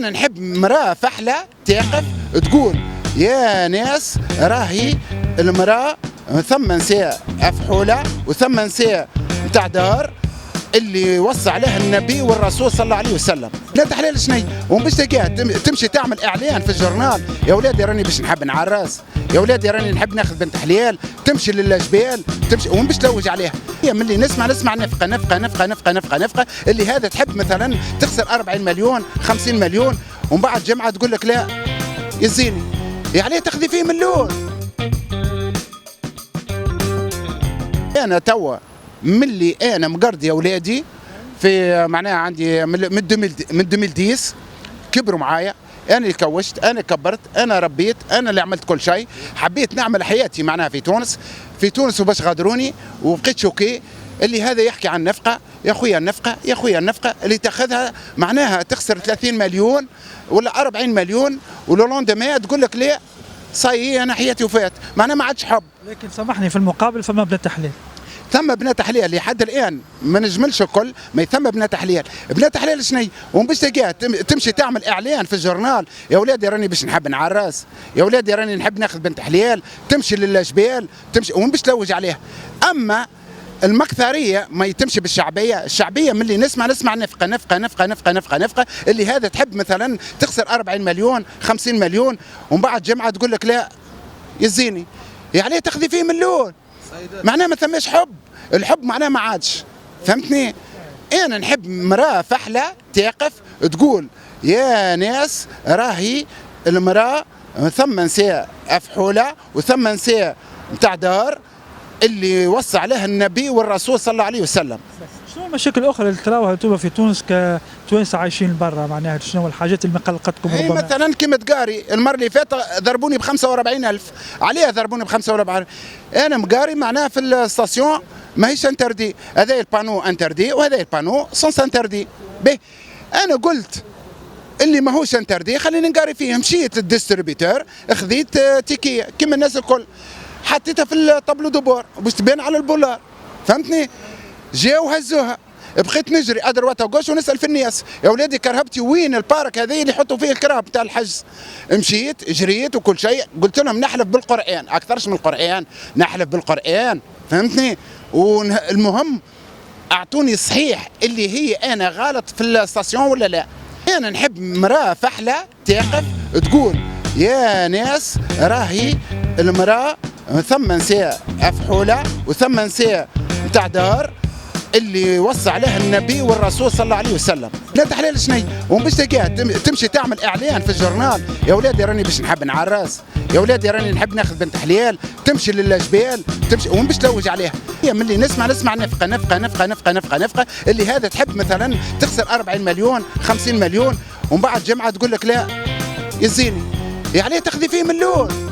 انا نحب مراه فحله تقف تقول يا ناس راهي المراه ثم نساء افحوله وثم نساء نتاع دار اللي وصى عليها النبي والرسول صلى الله عليه وسلم. بنات حلال شني ومن باش تلقاها تمشي تعمل اعلان في الجورنال يا ولادي راني باش نحب نعرس، يا ولادي راني نحب ناخذ بنت حلال، تمشي للجبال تمشي ومن باش تلوج عليها. هي ملي نسمع نفقه نفقه نفقه نفقه نفقه نفقه اللي هذا تحب مثلا تخسر 40 مليون 50 مليون ومن بعد جمعه تقول لك لا يزيني، يعني تاخذي فيه مليون. انا توا ملي انا مقرض يا ولادي في معناها عندي من 2010 كبروا معايا، انا اللي كوشت، انا كبرت، انا ربيت، انا اللي عملت كل شيء، حبيت نعمل حياتي معناها في تونس وباش غادروني وبقيت شوكي اللي هذا يحكي عن نفقه، يا خويا النفقه يا خويا النفقه اللي تاخذها معناها تخسر 30 مليون ولا 40 مليون ولوندوما تقول لك لا صاي انا حياتي وفات، معناها ما عادش حب. لكن سامحني في المقابل فما بنات حلال. ثم بنات حلال لحد الان ما نجملش الكل، ما ثم بنات حلال، بنات حلال شني؟ ومن باش تلقاها تمشي تعمل اعلان في الجورنال يا ولادي راني باش نحب نعرس، يا ولادي راني نحب ناخذ بنت حلال، تمشي للجبال تمشي ومن باش تلوج عليها. اما المكثريه ما يتمشي بالشعبيه، الشعبيه ملي نسمع نفقه نفقه نفقه نفقه نفقه نفقه اللي هذا تحب مثلا تخسر 40 مليون 50 مليون ومن بعد جمعه تقول لك لا يزيني، يعني تاخذي فيه مليون، معناه ما ثماش حب، الحب معناه ما عادش، فهمتني؟ انا نحب مراه فحله تقف تقول يا ناس راهي المراه ثم نساء افحوله وثم نساء نتاع دار اللي وصى عليها النبي والرسول صلى الله عليه وسلم. شنو المشاكل الاخرى اللي تراوها انتم في تونس كتوانسه عايشين برا؟ معناها شنو الحاجات اللي مقلقتكم ربما؟ مثلا كيما تقاري المره اللي فاتت ضربوني ب 45,000، عليها ضربوني ب 45؟ انا مقاري معناها في الستاسيون ماهيش انتردي، هذا البانو انتردي وهذا البانو سونس انتردي. به انا قلت اللي ماهوش انتردي خليني نقاري فيه، مشيت للديستريبيتور خذيت تيكيه كيما الناس الكل حطيتها في الطابلو دوبور باش تبان على البولار، فهمتني؟ جاو هزوها بقيت نجري ادروات وقوش ونسال في الناس يا ولادي كرهبتي وين البارك هذا اللي يحطوا فيه الكراب تاع الحجز؟ مشيت جريت وكل شيء، قلت لهم نحلف بالقران، اكثرش من القران، نحلف بالقران، فهمتني؟ والمهم اعطوني صحيح اللي هي انا غلط في الستاسيون ولا لا. انا نحب مراه فحله تقف تقول يا ناس راهي المراه ثم نساء افحوله وثم نساء نتاع دار اللي وصى عليها النبي والرسول صلى الله عليه وسلم. بنات حلال شني؟ ومن باش تلقاها تمشي تعمل اعلان في الجورنال يا ولادي راني باش نحب نعرس، يا ولادي راني نحب ناخذ بنت حلال، تمشي للجبال تمشي ومن باش تلوج عليها. هي ملي نسمع نفقه نفقه نفقه نفقه نفقه نفقه اللي هذا تحب مثلا تخسر 40 مليون 50 مليون ومن بعد جمعه تقول لك لا يزيني، يعني تاخذي فيه مليون.